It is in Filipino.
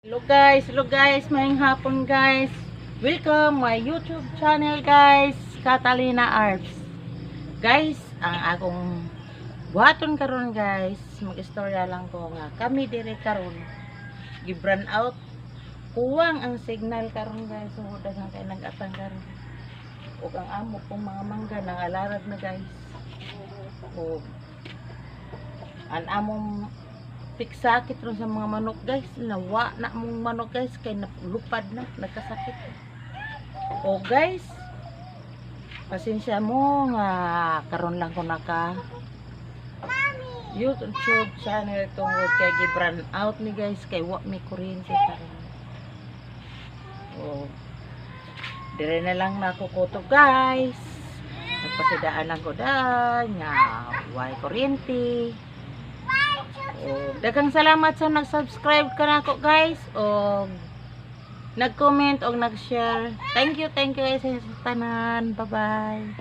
Hello guys, maying hapon guys. Welcome my YouTube channel guys, Catalina Arts. Guys, ang akong buhaton karon guys, mag-istorya lang ko nga kami dire karon gibran out. Kuwang ang signal karon guys, so daghang kay nag-atang karon. Ug ang amo kong mga mangga nangalarag na guys. Ug an among tiksakit ron sa mga manok guys, nawa na mong manok guys kay napulupad na, nagkasakit. O guys, pasensya mo nga karon lang ko naka YouTube channel tungod kay gibran out ni guys kay wa mi kuryente karon. O dire na lang nakukutob guys. Nagpasidaan lang ko dahil nga way kuryente. Daghang salamat sa nag-subscribe ka nako guys o nag-comment o nag-share. Thank you guys sa tanan. Bye bye.